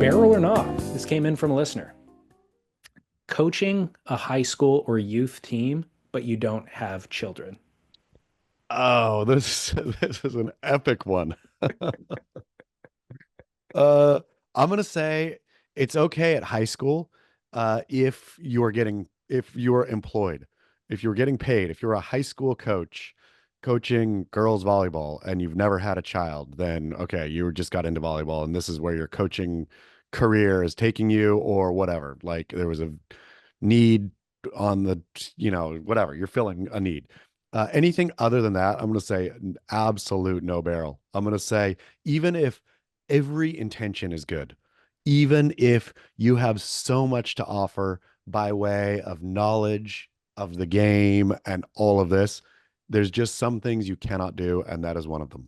Barrel or not? This came in from a listener. Coaching a high school or youth team, but you don't have children. Oh, this is an epic one. Uh, I'm gonna say it's okay at high school, if you're employed, if you're getting paid, if you're a high school coach coaching girls volleyball and you've never had a child, then okay, you just got into volleyball and this is where your coaching career is taking you or whatever. Like there was a need on the, whatever, you're filling a need. Anything other than that, I'm going to say an absolute no barrel. I'm going to say, even if every intention is good, even if you have so much to offer by way of knowledge of the game and all of this, there's just some things you cannot do, and that is one of them.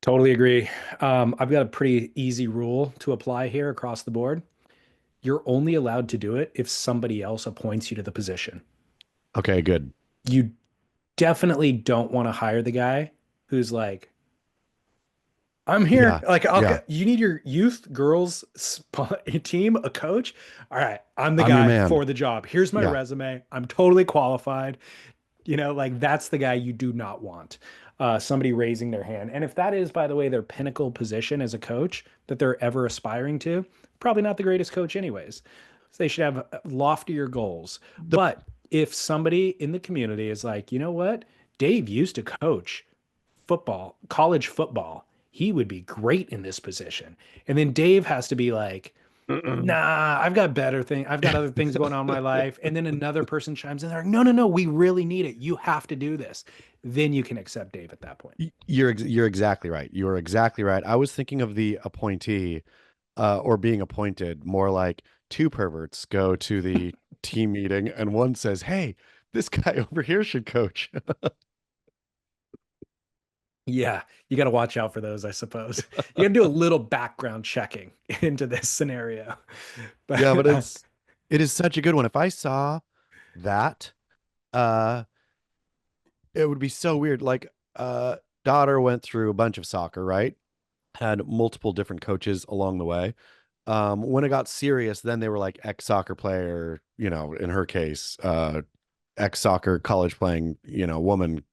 Totally agree. I've got a pretty easy rule to apply here across the board. You're only allowed to do it if somebody else appoints you to the position. Okay, good. You definitely don't want to hire the guy who's like, I'm here. Yeah, Like, yeah. you need your youth girls team, a coach. All right, I'm the I'm your guy man. for the job. Here's my Yeah. resume. I'm totally qualified. Like that's the guy you do not want. Somebody raising their hand. And if that is, by the way, their pinnacle position as a coach that they're ever aspiring to, probably not the greatest coach, anyways. So they should have loftier goals. The But if somebody in the community is like, you know what? Dave used to coach football, college football. He would be great in this position. And then Dave has to be like, nah, I've got better thing. I've got other things going on in my life. And then another person chimes in. They're like, no, no, no, we really need it. You have to do this. Then you can accept Dave at that point. you're exactly right. You're exactly right. I was thinking of the appointee or being appointed more like two perverts go to the team meeting and one says, "Hey, this guy over here should coach." Yeah, you got to watch out for those, I suppose. You got to do a little background checking into this scenario. Yeah, But but it is such a good one. If I saw that, uh it would be so weird. Like daughter went through a bunch of soccer, right? Had multiple different coaches along the way. When it got serious, then they were like ex soccer player, in her case, ex soccer college playing, woman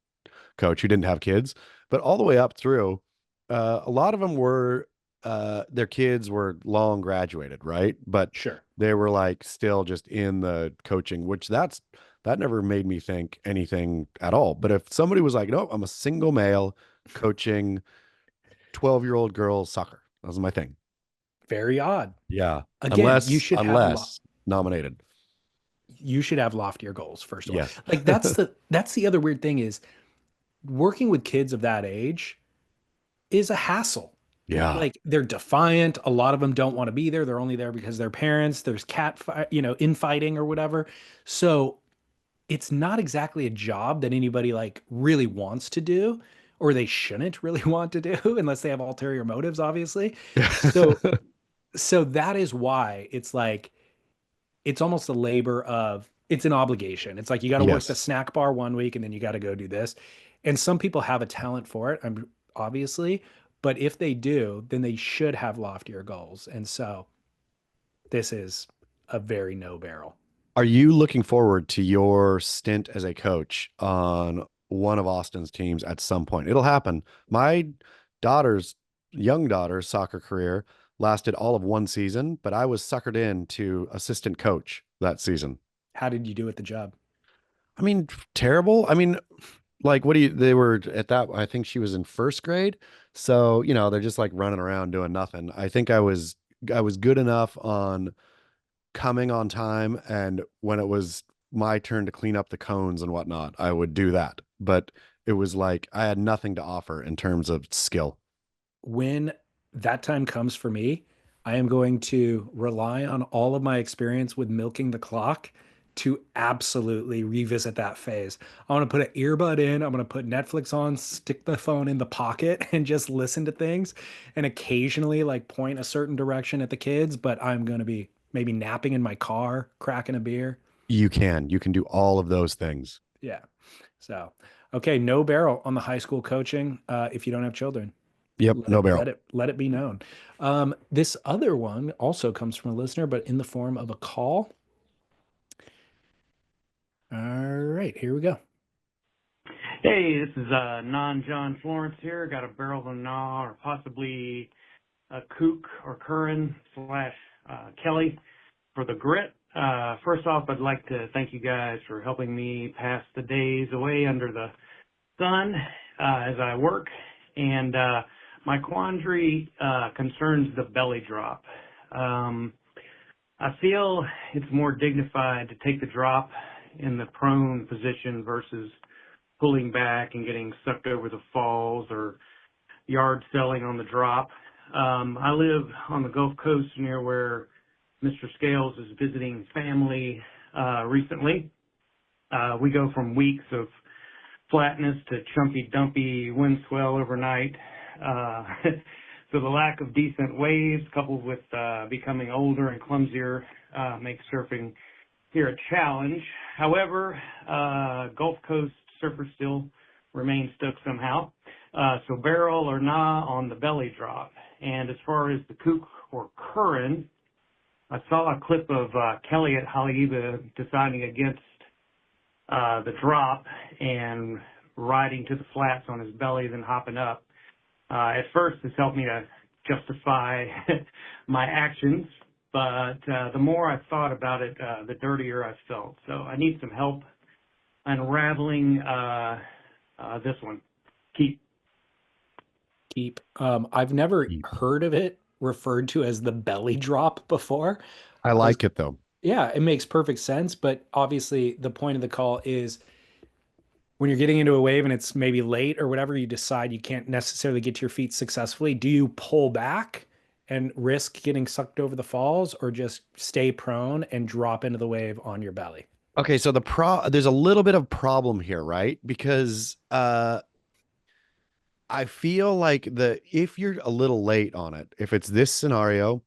coach who didn't have kids, but all the way up through, a lot of them were, their kids were long graduated, right? But sure. they were like still just in the coaching, that never made me think anything at all. But if somebody was like, no, I'm a single male coaching 12-year-old girls soccer, that was my thing. Very odd. Yeah. Again, Unless nominated. you should have loftier goals, first of all. Yes. Like that's the other weird thing is working with kids of that age is a hassle. Yeah. Like they're defiant. A lot of them don't want to be there. They're only there because their parents. There's infighting or whatever. So it's not exactly a job that anybody like really wants to do, or they shouldn't really want to do unless they have ulterior motives, obviously. So so that is why it's like it's almost a labor of it's an obligation. It's like you got to work the Yes. snack bar one week and then you got to go do this. And some people have a talent for it, obviously, but if they do, then they should have loftier goals. And so this is a very no barrel. Are you looking forward to your stint as a coach on one of Austin's teams at some point? It'll happen. My daughter's young daughter's soccer career lasted all of one season, but I was suckered in to assistant coach that season. How did you do at the job? I mean, terrible. I mean, like, what do you, they were at that, I think she was in first grade. So, they're just like running around doing nothing. I think I was good enough on coming on time, and when it was my turn to clean up the cones and whatnot, I would do that. But it was like I had nothing to offer in terms of skill. When that time comes for me, I am going to rely on all of my experience with milking the clock to absolutely revisit that phase. I want to put an earbud in, I'm going to put Netflix on, stick the phone in the pocket and just listen to things and occasionally like point a certain direction at the kids, but I'm going to be maybe napping in my car, cracking a beer. You can do all of those things. Yeah. So, okay, no barrel on the high school coaching if you don't have children. Yep. No barrel. Let it be known. This other one also comes from a listener, but in the form of a call. All right, here we go. Hey, this is non-John Florence here. Got a barrel of a gnaw or possibly a kook or curran slash Kelly for the grit. First off, I'd like to thank you guys for helping me pass the days away under the sun as I work. And my quandary concerns the belly drop. I feel it's more dignified to take the drop in the prone position versus pulling back and getting sucked over the falls or yard selling on the drop. I live on the Gulf Coast near where Mr. Scales is visiting family recently. We go from weeks of flatness to chunky, dumpy wind swell overnight. So the lack of decent waves coupled with becoming older and clumsier makes surfing here a challenge. However, Gulf Coast surfers still remain stuck somehow. So barrel or nah on the belly drop. And as far as the kook or curran, I saw a clip of Kelly at Haleiwa deciding against the drop and riding to the flats on his belly, then hopping up. At first, this helped me to justify my actions, but the more I thought about it, the dirtier I felt. So I need some help unraveling this one. Keep. I've never heard of it referred to as the belly drop before. I like it though. Yeah, it makes perfect sense. But obviously, the point of the call is when you're getting into a wave and it's maybe late or whatever, you decide you can't necessarily get to your feet successfully. Do you pull back and risk getting sucked over the falls, or just stay prone and drop into the wave on your belly? Okay, so there's a little bit of problem here, right? Because I feel like if you're a little late on it, if it's this scenario,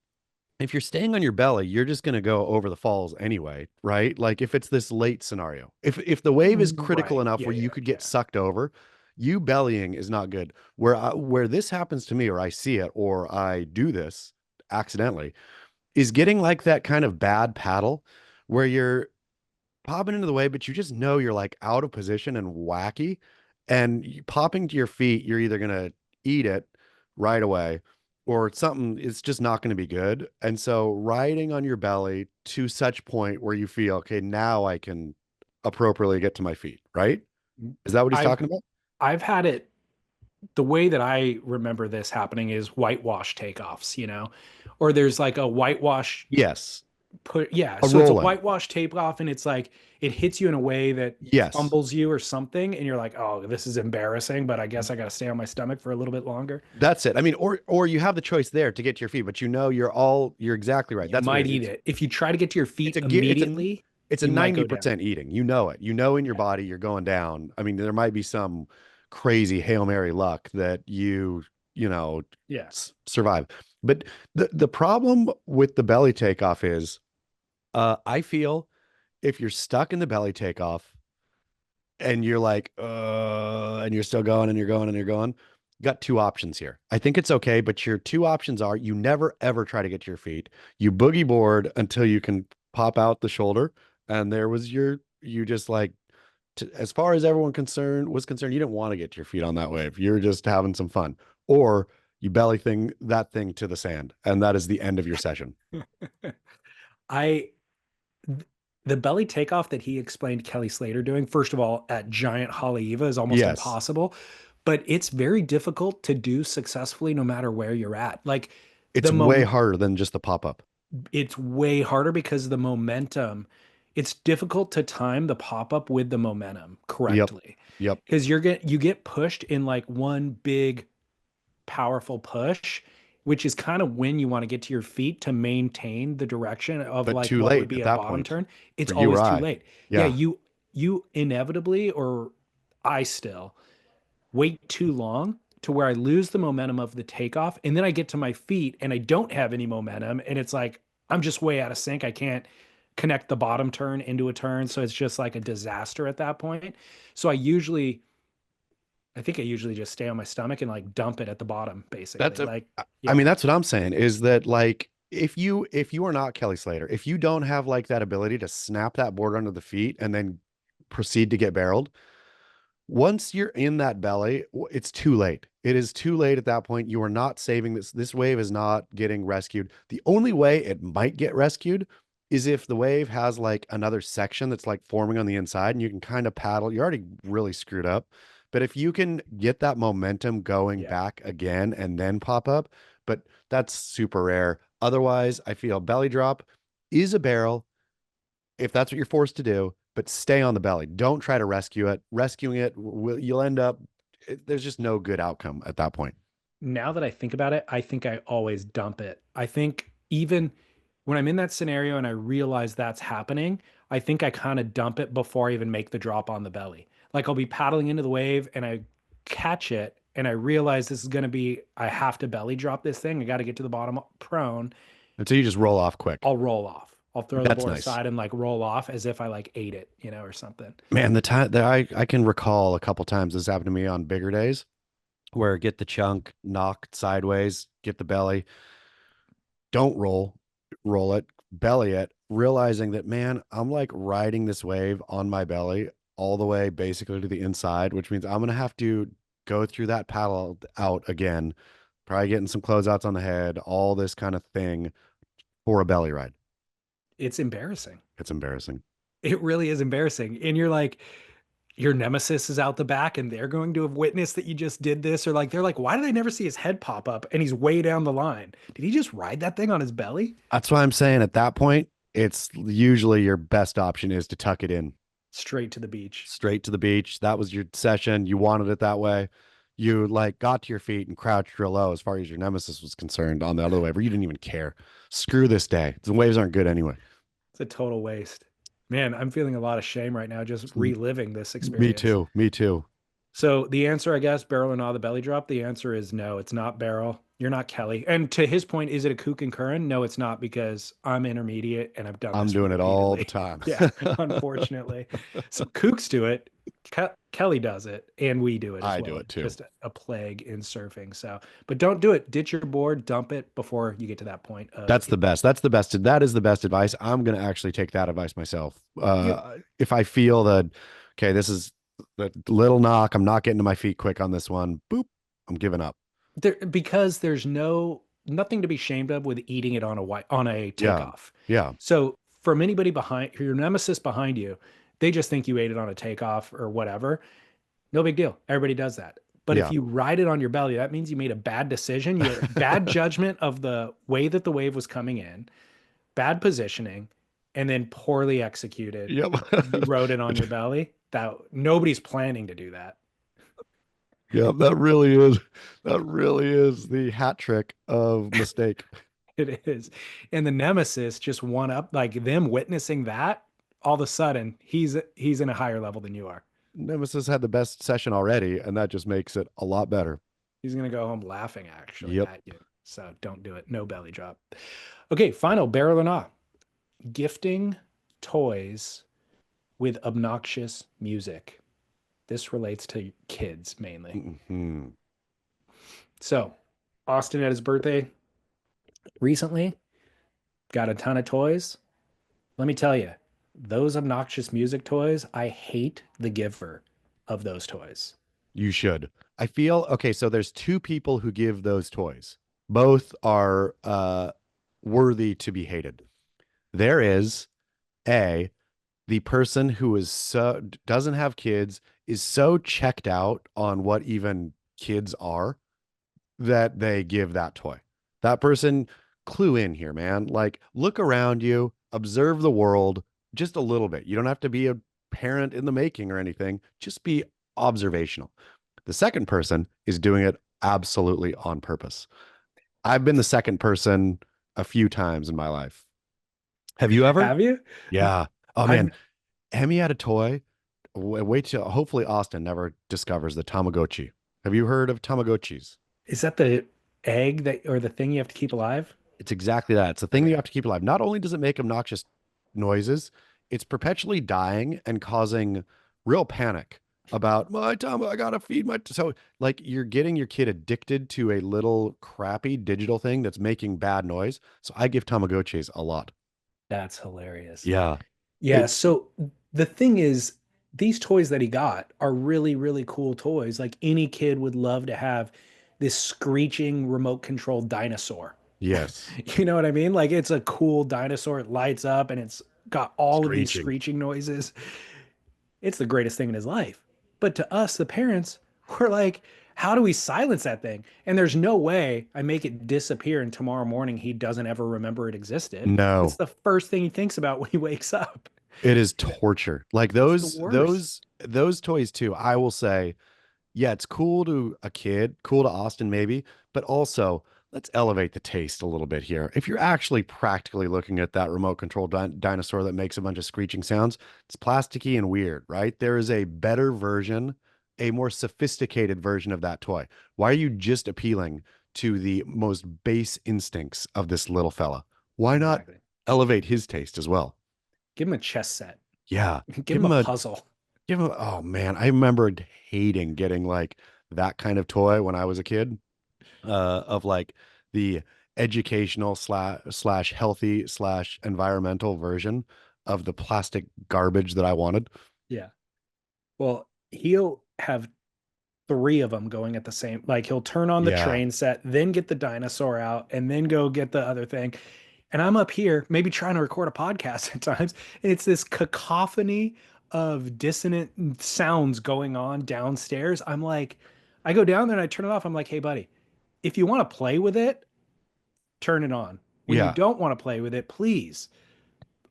if you're staying on your belly, you're just going to go over the falls anyway, right? Like if it's this late scenario, if the wave is critical Right. enough Yeah, where you yeah, could get yeah. sucked over, you bellying is not good. Where this happens to me, or I see it, or I do this accidentally, is getting like that kind of bad paddle where you're popping into the wave, but you just know you're like out of position and wacky, and popping to your feet, you're either gonna eat it right away, or something it's just not going to be good. And so riding on your belly to such point where you feel, okay, now I can appropriately get to my feet, right? Is that what he's I've talking about? I've had it the way that I remember this happening is whitewash takeoffs, or there's like a whitewash Yes. yeah. A So it's a roll-in. whitewash takeoff and it's like it hits you in a way that Yes. fumbles you or something. And you're like, oh, this is embarrassing, but I guess I got to stay on my stomach for a little bit longer. That's it. I mean, or you have the choice there to get to your feet, but you're exactly right. You That's what might it eat is. it. If you try to get to your It's feet a ge- immediately, it's a you might go down. 90% eating. You know it. You know in your Yeah. body you're going down. I mean, there might be some crazy Hail Mary luck that you know, Yeah. survive. But the problem with the belly takeoff is I feel if you're stuck in the belly takeoff and you're like, and you're still going and you're going and you're going, you got two options here. I think it's okay, but your two options are you never ever try to get to your feet. You boogie board until you can pop out the shoulder. And you just like, as far as everyone was concerned, you didn't want to get your feet on that wave. You're just having some fun. Or you belly that thing to the sand. And that is the end of your session. I the belly takeoff that he explained Kelly Slater doing, first of all, at giant Haleiwa is almost Yes. impossible, but it's very difficult to do successfully no matter where you're at. Like It's the way moment, harder than just the pop up. it's way harder because the momentum, it's difficult to time the pop-up with the momentum Yep. correctly. Yep. Because you get pushed in like one big powerful push, which is kind of when you want to get to your feet to maintain the direction of But like too what would late be at a that bottom point turn. It's for you or always too I. late. Yeah, Yeah. you inevitably, or I still wait too long to where I lose the momentum of the takeoff, and then I get to my feet and I don't have any momentum, and it's like I'm just way out of sync. I can't connect the bottom turn into a turn, so it's just like a disaster at that point. So I usually I think I usually just stay on my stomach and like dump it at the bottom, basically. That's a, Like, I yeah, mean, that's what I'm saying is that like if you are not Kelly Slater, if you don't have like that ability to snap that board under the feet and then proceed to get barreled, once you're in that belly, it's too late. It is too late at that point. You are not saving this. This wave is not getting rescued. The only way it might get rescued is if the wave has like another section that's like forming on the inside and you can kind of paddle. You're already really screwed up. But if you can get that momentum going yeah. back again and then pop up, but that's super rare. Otherwise, I feel belly drop is a barrel if that's what you're forced to do, but stay on the belly. Don't try to rescue it. Rescuing it, you'll end up, there's just no good outcome at that point. Now that I think about it, I think I always dump it. I think even when I'm in that scenario and I realize that's happening, I think I kind of dump it before I even make the drop on the belly. Like I'll be paddling into the wave and I catch it and I realize this is going to be, I have to belly drop this thing. I got to get to the bottom prone. And so you just roll off quick. I'll roll off. I'll throw the That's board nice. aside and like roll off as if I like ate it, or something. Man, the time that I can recall a couple times this happened to me on bigger days where get the chunk knocked sideways, get the belly, don't roll it, belly it, realizing that, man, I'm like riding this wave on my belly all the way basically to the inside, which means I'm going to have to go through that paddle out again, probably getting some closeouts on the head, all this kind of thing for a belly ride. It's embarrassing. It's embarrassing. It really is embarrassing. And you're like, your nemesis is out the back and they're going to have witnessed that you just did this. Or like, they're like, why did I never see his head pop up? And he's way down the line. Did he just ride that thing on his belly? That's why I'm saying at that point, it's usually your best option is to tuck it in Straight to the beach. straight to the beach. That was your session. You wanted it that way. You like got to your feet and crouched real low as far as your nemesis was concerned on the other wave, where you didn't even care. Screw this day. The waves aren't good anyway. It's a total waste. Man, I'm feeling a lot of shame right now just reliving this Me experience. too. Me too. So the answer, I guess, barrel or not the belly drop. The answer is no, it's not barrel. You're not Kelly. And to his point, is it a kook and curran? No, it's not because I'm intermediate and I've done I'm this doing it all the repeatedly. time. Yeah, unfortunately. So kooks do it. Kelly does it, and we do it as I well. do it too. Just a plague in surfing. So, but don't do it. Ditch your board, dump it before you get to that point of. That's the best. That's the best. That is the best advice. I'm going to actually take that advice myself. Yep. If I feel that, okay, this is the little knock, I'm not getting to my feet quick on this one. Boop. I'm giving up. Because there's nothing to be ashamed of with eating it on a Yeah. takeoff. Yeah. So from anybody behind your nemesis behind you, they just think you ate it on a takeoff or whatever. No big deal. Everybody does that. But Yeah. if you ride it on your belly, that means you made a bad decision. You had bad judgment of the way that the wave was coming in, bad positioning, and then poorly executed. Yep. You rode it on your belly. That nobody's planning to do that. Yep. That really is the hat trick of mistake. It is. And the nemesis just one up, like them witnessing that, all of a sudden he's in a higher level than you are. Nemesis had the best session already, and that just makes it a lot better. He's gonna go home laughing actually Yep. at you. So don't do it. No belly drop. Okay, final barrel or not. Gifting toys with obnoxious music. This relates to kids mainly. Mhm. So Austin at his birthday recently got a ton of toys. Let me tell you, those obnoxious music toys, I hate the giver of those toys. You should. I feel okay. So there's two people who give those toys. Both are worthy to be hated. There is the person who is doesn't have kids, is so checked out on what even kids are that they give that toy. That person, clue in here, man. Like, look around you, observe the world just a little bit. You don't have to be a parent in the making or anything. Just be observational. The second person is doing it absolutely on purpose. I've been the second person a few times in my life. Have you ever? Have you? Yeah. Oh I've- man, Hemi had a toy. Wait till hopefully Austin never discovers the Tamagotchi. Have you heard of Tamagotchis? Is that the egg that or the thing you have to keep alive? It's exactly that. It's the thing that you have to keep alive. Not only does it make obnoxious noises, it's perpetually dying and causing real panic about my tummy. I gotta feed my. So like you're getting your kid addicted to a little crappy digital thing that's making bad noise. So I give Tamagotchis a lot. That's hilarious. Yeah. Yeah, It, so the thing is, these toys that he got are really, really cool toys. Like any kid would love to have this screeching remote controlled dinosaur. yes. You know what I mean? Like it's a cool dinosaur. It lights up and it's got all of these Screeching. screeching noises. It's the greatest thing in his life. But to us, the parents, we're like, how do we silence that thing? And there's no way I make it disappear and tomorrow morning he doesn't ever remember it existed. It's No, the first thing he thinks about when he wakes up. it is torture. Like It's the worst. those toys too. I will say, yeah, it's cool to a kid, cool to Austin maybe, but also let's elevate the taste a little bit here. If you're actually practically looking at that remote control dinosaur that makes a bunch of screeching sounds, it's plasticky and weird, right? There is a better version, a more sophisticated version of that toy. Why are you just appealing to the most base instincts of this little fella? Why not Exactly. elevate his taste as well? Give him a chess set. Yeah. Give him a puzzle. Oh man, I remembered hating getting like that kind of toy when I was a kid, of like the educational slash healthy slash environmental version of the plastic garbage that I wanted. Yeah. Well, he'll have three of them going at the same, like he'll turn on the Yeah. train set, then get the dinosaur out, and then go get the other thing. And I'm up here, maybe trying to record a podcast at times, and it's this cacophony of dissonant sounds going on downstairs. I'm like, I go down there and I turn it off. I'm like, hey, buddy, if you want to play with it, turn it on. When you Yeah. don't want to play with it, please.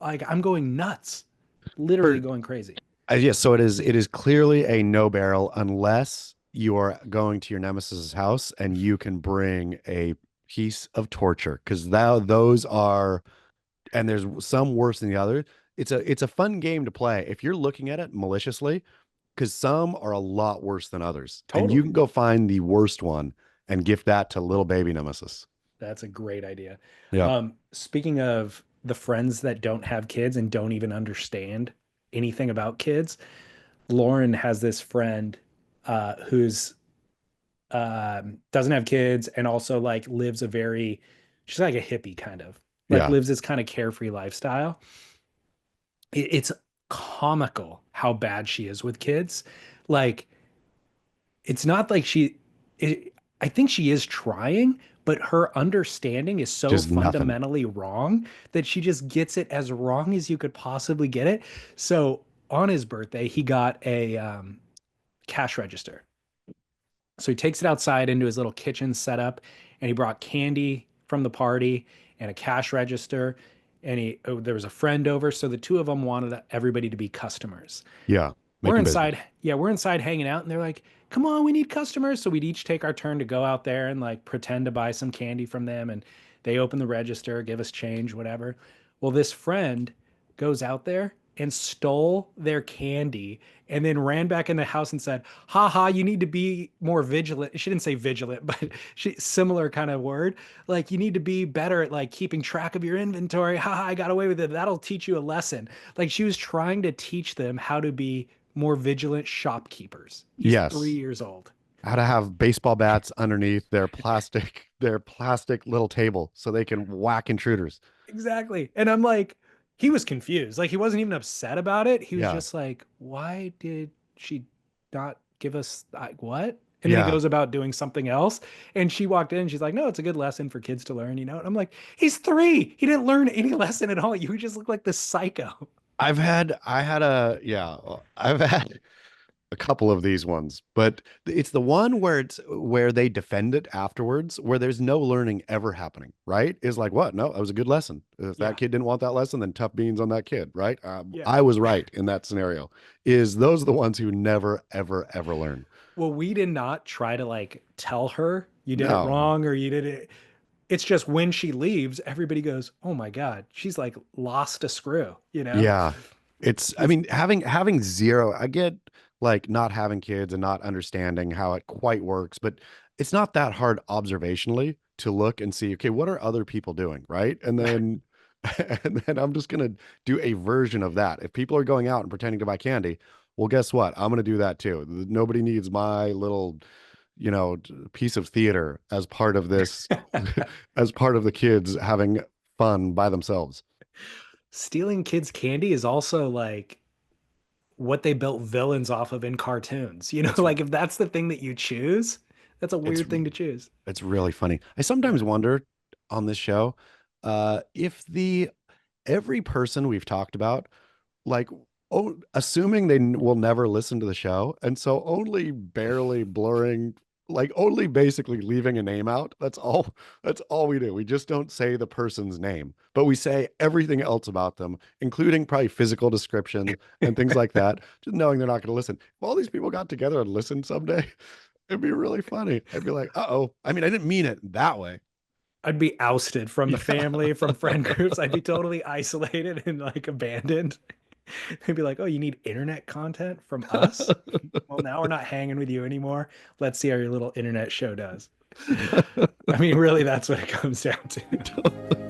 Like, I'm going nuts, literally For going crazy. yes, so it is clearly a no barrel unless you're going to your nemesis's house and you can bring a piece of torture because those are, and there's some worse than the other. It's a fun game to play if you're looking at it maliciously, because some are a lot worse than others. And you Totally. can go find the worst one and gift that to little baby nemesis. That's a great idea. Yeah. Speaking of the friends that don't have kids and don't even understand anything about kids, Lauren has this friend who's doesn't have kids and also like lives a very, she's like a hippie kind of, like Yeah. lives this kind of carefree lifestyle. It's comical how bad she is with kids. Like it's not like I think she is trying, but her understanding is so Just nothing. fundamentally wrong that she just gets it as wrong as you could possibly get it. So on his birthday, he got a cash register. So he takes it outside into his little kitchen setup, and he brought candy from the party and a cash register. And there was a friend over, so the two of them wanted everybody to be customers. Yeah. We're Making business. inside, yeah, we're inside hanging out, and they're like, "Come on, we need customers." So we'd each take our turn to go out there and like pretend to buy some candy from them, and they open the register, give us change, whatever. Well, this friend goes out there and stole their candy and then ran back in the house and said, "Ha ha, you need to be more vigilant." She didn't say vigilant, but similar kind of word. Like you need to be better at like keeping track of your inventory. Ha ha, I got away with it. That'll teach you a lesson. Like she was trying to teach them how to be more vigilant shopkeepers. He's Yes. 3 years old. How to have baseball bats underneath their plastic little table so they can whack intruders. Exactly. And I'm like, he was confused. Like he wasn't even upset about it. He was Yeah. just like, why did she not give us like what? And then he Yeah. goes about doing something else. And she walked in and she's like, no, it's a good lesson for kids to learn, you know? And I'm like, he's 3. He didn't learn any lesson at all. You just look like the psycho. I've had a couple of these ones, but it's the one where it's where they defend it afterwards, where there's no learning ever happening, right? Is like, what? No, that was a good lesson. If that Yeah. kid didn't want that lesson, then tough beans on that kid, right? Yeah. I was right in that scenario. Is those are the ones who never, ever, ever learn? Well, we did not try to like tell her you did it No. wrong or you did it. It's just when she leaves, everybody goes, "Oh my God, she's like lost a screw," you know? Yeah. I It's mean, having zero, I get like not having kids and not understanding how it quite works, but it's not that hard observationally to look and see, okay, what are other people doing, right? And then and then I'm just gonna do a version of that. If people are going out and pretending to buy candy, Well, guess what? I'm going to do that too. Nobody needs my little, piece of theater as part of this, as part of the kids having fun by themselves. Stealing kids' candy is also like what they built villains off of in cartoons. You know, It's like if that's the thing that you choose, that's a it's weird thing to choose. it's really funny. I Yeah. sometimes wonder on this show, if the every person we've talked about, like, oh, assuming they will never listen to the show, and so only barely blurring, like only basically leaving a name out. That's all we do. We just don't say the person's name, but we say everything else about them, including probably physical descriptions and things like that, just knowing they're not going to listen. If all these people got together and listened someday, it'd be really funny. I'd be like, uh-oh. I mean, I didn't mean it that way. I'd be ousted from the Yeah. family, from friend groups. I'd be totally isolated and like abandoned. They'd be like, "Oh, you need internet content from us? Well, now we're not hanging with you anymore. Let's see how your little internet show does." I mean, really, that's what it comes down to.